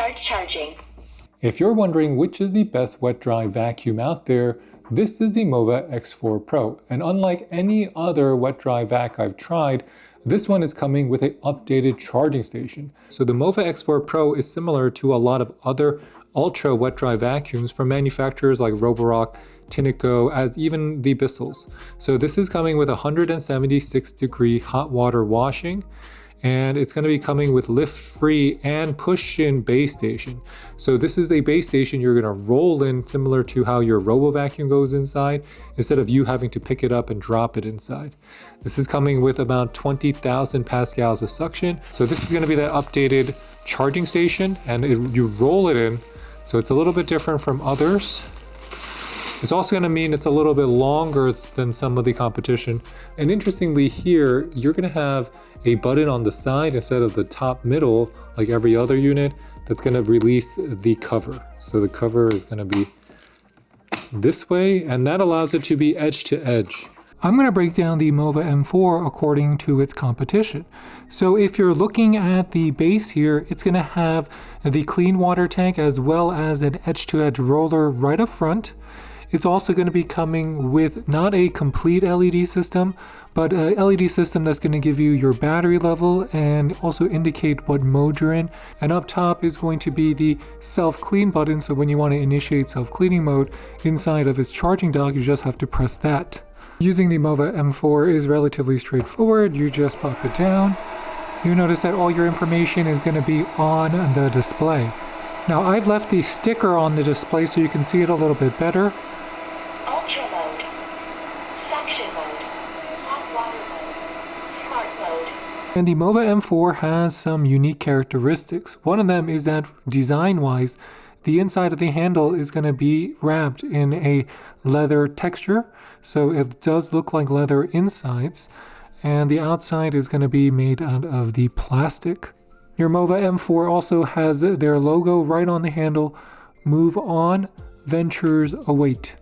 Start charging. If you're wondering which is the best wet-dry vacuum out there, this is the MOVA X4 Pro. And unlike any other wet-dry vac I've tried, this one is coming with an updated charging station. So the MOVA X4 Pro is similar to a lot of other ultra wet-dry vacuums from manufacturers like Roborock, Tineco, as even the Bissel's. So this is coming with 176-degree hot water washing, and it's going to be coming with lift-free and push-in base station. So this is a base station you're going to roll in, similar to how your Robo Vacuum goes inside, instead of you having to pick it up and drop it inside. This is coming with about 20,000 pascals of suction. So this is going to be that updated charging station, and you roll it in. So it's a little bit different from others. It's also going to mean it's a little bit longer than some of the competition. And interestingly here, you're going to have a button on the side instead of the top middle, like every other unit, that's going to release the cover. So the cover is going to be this way, and that allows it to be edge to edge. I'm going to break down the MOVA M4 according to its competition. So if you're looking at the base here, it's going to have the clean water tank as well as an edge-to-edge roller right up front. It's also going to be coming with not a complete LED system, but a LED system that's going to give you your battery level and also indicate what mode you're in. And up top is going to be the self-clean button, so when you want to initiate self-cleaning mode inside of its charging dock, you just have to press that. Using the MOVA M4 is relatively straightforward. You just pop it down. You notice that all your information is going to be on the display. Now I've left the sticker on the display so you can see it a little bit better. Ultra mode, suction mode, hot water mode, smart mode. And the MOVA M4 has some unique characteristics. One of them is that design-wise, the inside of the handle is going to be wrapped in a leather texture, so it does look like leather insides, and the outside is going to be made out of the plastic. Your MOVA M4 also has their logo right on the handle. Move on, ventures await.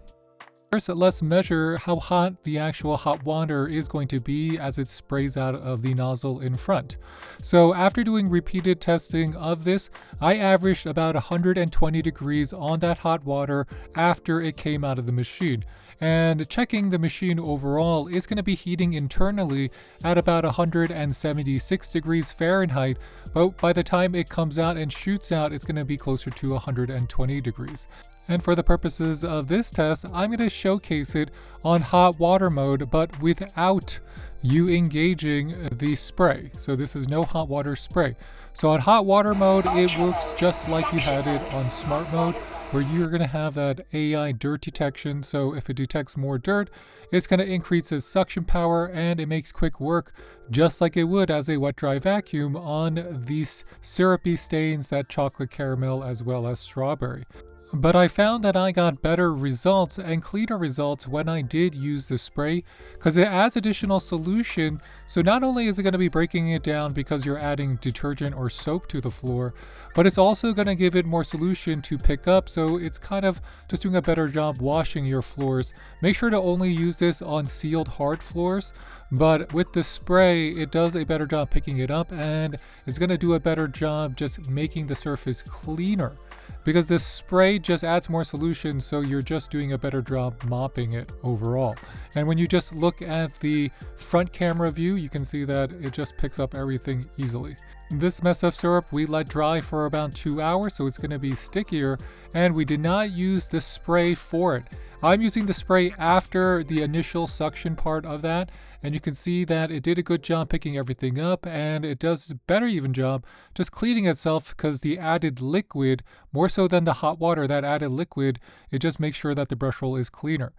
First, let's measure how hot the actual hot water is going to be as it sprays out of the nozzle in front. So after doing repeated testing of this, I averaged about 120 degrees on that hot water after it came out of the machine. And checking the machine overall, it's going to be heating internally at about 176 degrees Fahrenheit, but by the time it comes out and shoots out, it's going to be closer to 120 degrees. And for the purposes of this test, I'm going to showcase it on hot water mode, but without you engaging the spray. So this is no hot water spray. So on hot water mode, it works just like you had it on smart mode, where you're going to have that AI dirt detection. So if it detects more dirt, it's going to increase its suction power, and it makes quick work just like it would as a wet dry vacuum on these syrupy stains, that chocolate caramel as well as strawberry. But I found that I got better results and cleaner results when I did use the spray, because it adds additional solution. So not only is it going to be breaking it down because you're adding detergent or soap to the floor, but it's also going to give it more solution to pick up. So it's kind of just doing a better job washing your floors. Make sure to only use this on sealed hard floors, but with the spray, it does a better job picking it up, and it's going to do a better job just making the surface cleaner. Because this spray just adds more solution, so you're just doing a better job mopping it overall. And when you just look at the front camera view, you can see that it just picks up everything easily. This mess of syrup we let dry for about 2 hours, so it's going to be stickier, and we did not use the spray for it. I'm using the spray after the initial suction part of that, and you can see that it did a good job picking everything up, and it does a better even job just cleaning itself, because the added liquid, more so than the hot water, that added liquid, it just makes sure that the brush roll is cleaner.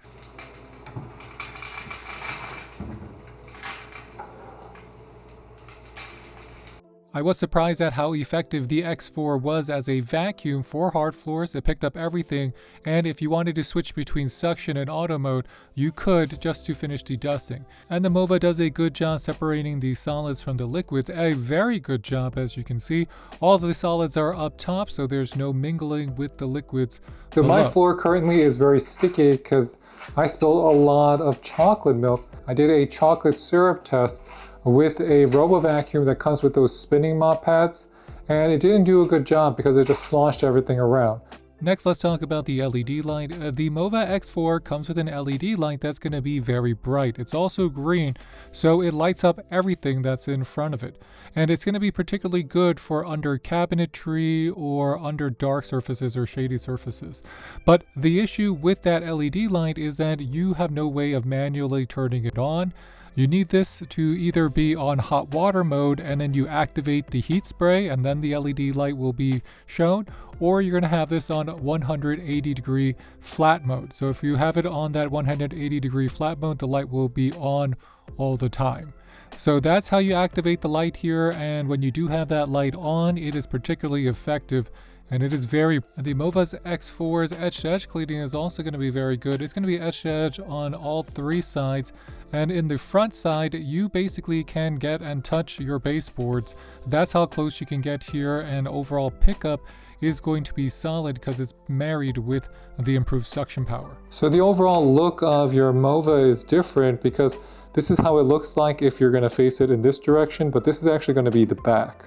I was surprised at how effective the X4 was as a vacuum for hard floors. It picked up everything, and if you wanted to switch between suction and auto mode, you could, just to finish dedusting. And the MOVA does a good job separating the solids from the liquids, a very good job. As you can see, all of the solids are up top, so there's no mingling with the liquids So below. my floor currently is very sticky because I spilled a lot of chocolate milk. I did a chocolate syrup test with a Robo Vacuum that comes with those spinning mop pads, and it didn't do a good job because it just sloshed everything around. Next, let's talk about the LED light. The MOVA X4 comes with an LED light that's going to be very bright. It's also green, so it lights up everything that's in front of it. And it's going to be particularly good for under cabinetry or under dark surfaces or shady surfaces. But the issue with that LED light is that you have no way of manually turning it on. You need this to either be on hot water mode and then you activate the heat spray and then the LED light will be shown, or you're going to have this on 180 degree flat mode. So if you have it on that 180 degree flat mode, the light will be on all the time. So that's how you activate the light here, and when you do have that light on, it is particularly effective. And it is the MOVA X4's edge-to-edge cleaning is also going to be very good. It's going to be edge-to-edge on all three sides. And in the front side, you basically can get and touch your baseboards. That's how close you can get here, and overall pickup is going to be solid because it's married with the improved suction power. So the overall look of your MOVA is different because this is how it looks like if you're going to face it in this direction, but this is actually going to be the back.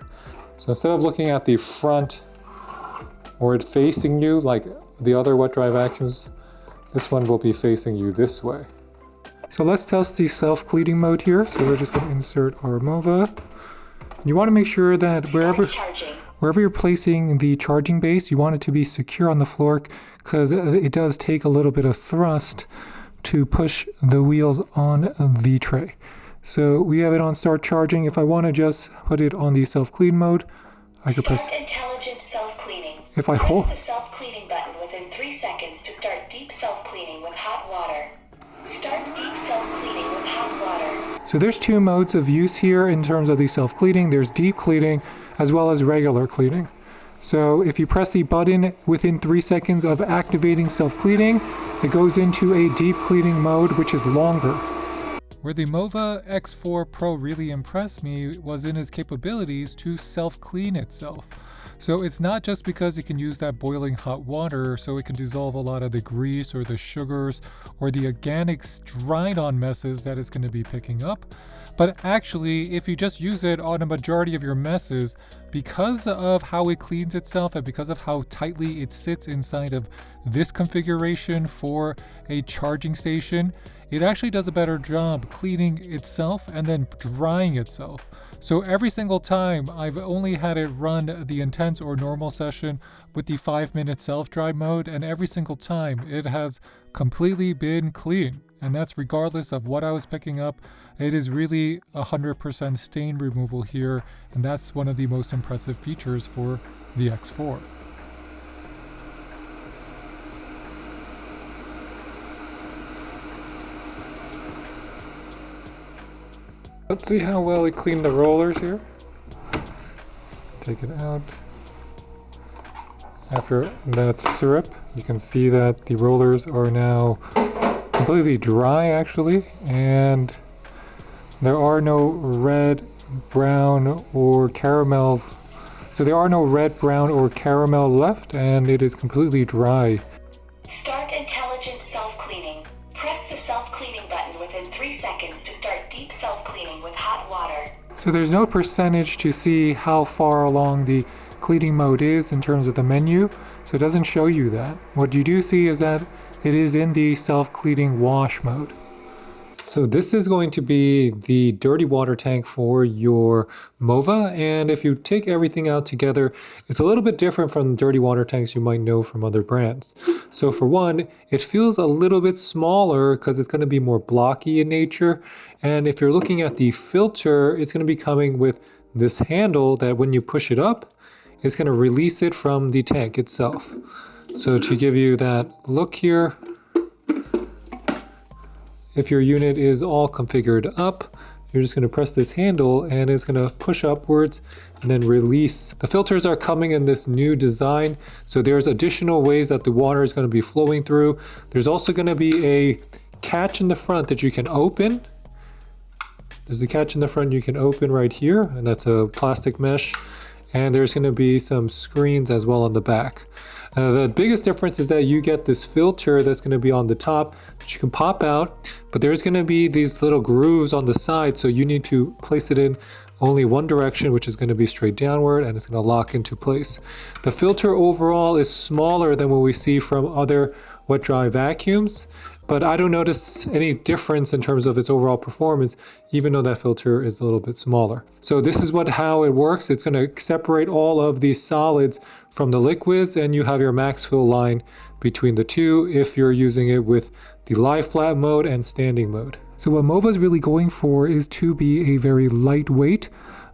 So instead of looking at the front or it facing you like the other wet dry vacuums, this one will be facing you this way. So let's test the self-cleaning mode here. So we're just going to insert our MOVA. You want to make sure that wherever you're placing the charging base, you want it to be secure on the floor because it does take a little bit of thrust to push the wheels on the tray. So we have it on start charging. If I want to just put it on the self-clean mode, I could press intelligent self-cleaning. If I hold the self-cleaning button within 3 seconds to start deep self-cleaning with hot water. Start deep self-cleaning with hot water. So there's two modes of use here in terms of the self-cleaning. There's deep cleaning as well as regular cleaning. So if you press the button within 3 seconds of activating self-cleaning, it goes into a deep cleaning mode, which is longer. Where the MOVA X4 Pro really impressed me was in its capabilities to self-clean itself. So it's not just because it can use that boiling hot water so it can dissolve a lot of the grease or the sugars or the organics dried on messes that it's going to be picking up, but actually if you just use it on a majority of your messes, because of how it cleans itself and because of how tightly it sits inside of this configuration for a charging station, it actually does a better job cleaning itself and then drying itself. So every single time I've only had it run the intense or normal session with the 5-minute self-dry mode, and every single time it has completely been clean. And that's regardless of what I was picking up. It is really 100% stain removal here, and that's one of the most impressive features for the X4. Let's see how well it cleaned the rollers here. Take it out. After that syrup, you can see that the rollers are now completely dry actually, and there are no red, brown, or caramel. So there are no red, brown, or caramel left, and it is completely dry. Start intelligent self-cleaning. Press the self-cleaning button within 3 seconds to start deep self-cleaning with hot water. So there's no percentage to see how far along the cleaning mode is in terms of the menu, so it doesn't show you that. What you do see is that it is in the self-cleaning wash mode. So this is going to be the dirty water tank for your MOVA, and if you take everything out together, it's a little bit different from the dirty water tanks you might know from other brands. So for one, it feels a little bit smaller because it's going to be more blocky in nature, and if you're looking at the filter, it's going to be coming with this handle that when you push it up, it's going to release it from the tank itself. So to give you that look here, if your unit is all configured up, you're just going to press this handle and it's going to push upwards and then release. The filters are coming in this new design, so there's additional ways that the water is going to be flowing through. There's also going to be a catch in the front that you can open. There's a catch in the front you can open right here, and that's a plastic mesh. And there's going to be some screens as well on the back. The biggest difference is that you get this filter that's going to be on the top that you can pop out, but there's going to be these little grooves on the side, so you need to place it in only one direction, which is going to be straight downward, and it's going to lock into place. The filter overall is smaller than what we see from other wet dry vacuums, but I don't notice any difference in terms of its overall performance, even though that filter is a little bit smaller. So this is how it works. It's going to separate all of these solids from the liquids, and you have your max fill line between the two if you're using it with the lie flat mode and standing mode. So what MOVA is really going for is to be a very lightweight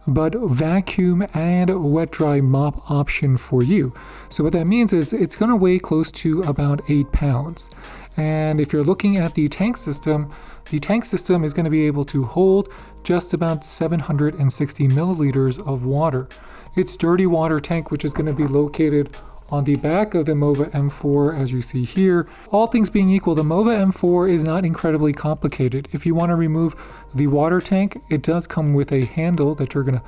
but vacuum and wet dry mop option for you. So what that means is it's going to weigh close to about 8 pounds. And if you're looking at the tank system is going to be able to hold just about 760 milliliters of water. Its dirty water tank, which is going to be located on the back of the MOVA M4, as you see here. All things being equal, the MOVA M4 is not incredibly complicated. If you want to remove the water tank, it does come with a handle that you're going to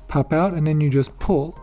pop out, and then you just pull.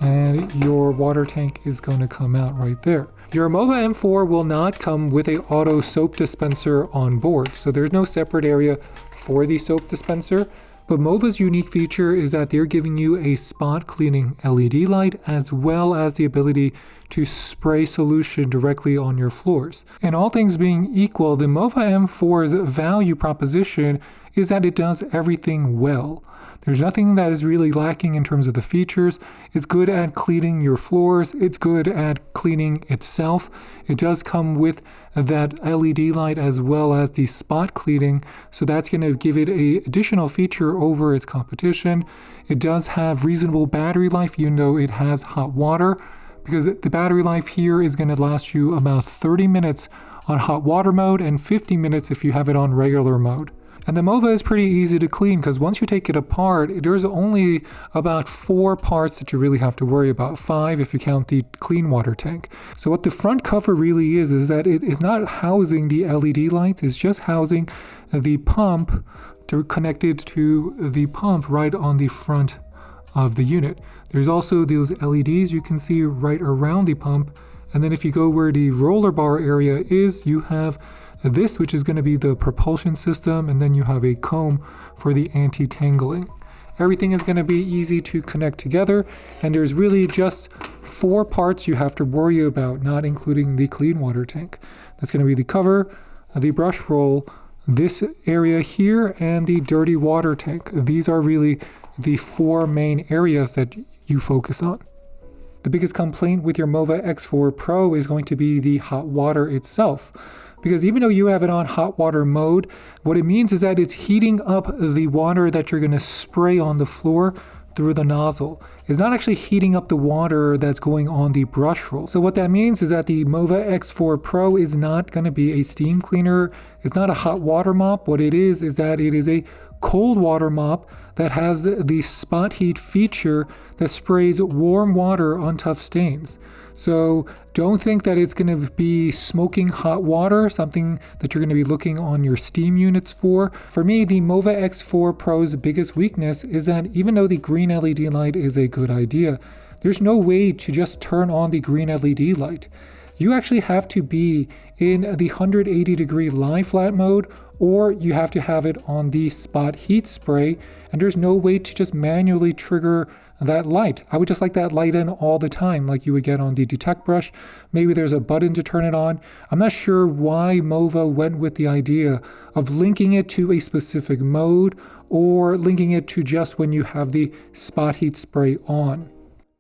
And your water tank is going to come out right there. Your MOVA M4 will not come with a auto soap dispenser on board, so there's no separate area for the soap dispenser. But MOVA's unique feature is that they're giving you a spot cleaning LED light, as well as the ability to spray solution directly on your floors. And all things being equal, the MOVA M4's value proposition is that it does everything well. There's nothing that is really lacking in terms of the features. It's good at cleaning your floors. It's good at cleaning itself. It does come with that LED light as well as the spot cleaning. So that's going to give it an additional feature over its competition. It does have reasonable battery life, even though it has hot water, because the battery life here is going to last you about 30 minutes on hot water mode and 50 minutes if you have it on regular mode. And the MOVA is pretty easy to clean because once you take it apart, there's only about 4 parts that you really have to worry about. 5 if you count the clean water tank. So what the front cover really is that it is not housing the LED lights, it's just housing the pump connected to the pump right on the front of the unit. There's also those LEDs you can see right around the pump. And then if you go where the roller bar area is, you have this, which is going to be the propulsion system, and then you have a comb for the anti-tangling. Everything is going to be easy to connect together, and there's really just 4 parts you have to worry about, not including the clean water tank. That's going to be the cover, the brush roll, this area here, and the dirty water tank. These are really the 4 main areas that you focus on. The biggest complaint with your MOVA X4 Pro is going to be the hot water itself. Because even though you have it on hot water mode, what it means is that it's heating up the water that you're going to spray on the floor through the nozzle. It's not actually heating up the water that's going on the brush roll. So what that means is that the MOVA X4 Pro is not going to be a steam cleaner. It's not a hot water mop. What it is that it is a cold water mop that has the spot heat feature that sprays warm water on tough stains. So don't think that it's going to be smoking hot water, something that you're going to be looking on your steam units for. For me, the MOVA X4 Pro's biggest weakness is that even though the green LED light is a good idea, there's no way to just turn on the green LED light. You actually have to be in the 180 degree lie flat mode, or you have to have it on the spot heat spray, and there's no way to just manually trigger that light. I would just like that light in all the time, like you would get on the detect brush. Maybe there's a button to turn it on. I'm not sure why MOVA went with the idea of linking it to a specific mode or linking it to just when you have the spot heat spray on.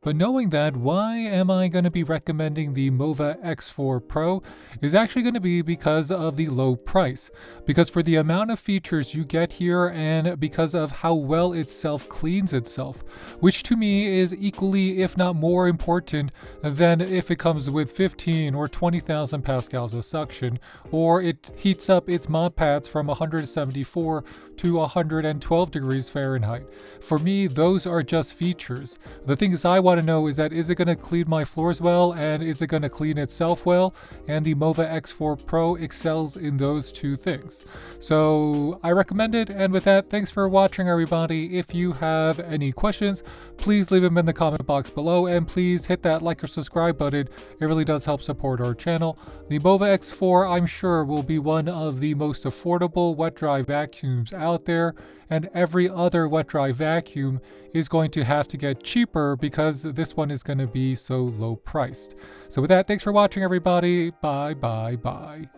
But knowing that, why am I going to be recommending the MOVA X4 Pro is actually going to be because of the low price. Because for the amount of features you get here and because of how well it self-cleans itself, which to me is equally, if not more important than if it comes with 15 or 20,000 pascals of suction, or it heats up its mop pads from 174 to 112 degrees Fahrenheit. For me, those are just features. The things I want to know is that, is it going to clean my floors well, and is it going to clean itself well? And the MOVA X4 Pro excels in those two things. So I recommend it, and with that, thanks for watching everybody. If you have any questions, please leave them in the comment box below, and please hit that like or subscribe button. It really does help support our channel. The MOVA X4, I'm sure, will be one of the most affordable wet-dry vacuums out there, and every other wet-dry vacuum is going to have to get cheaper because this one is going to be so low priced. So with that, thanks for watching everybody. Bye, bye, bye.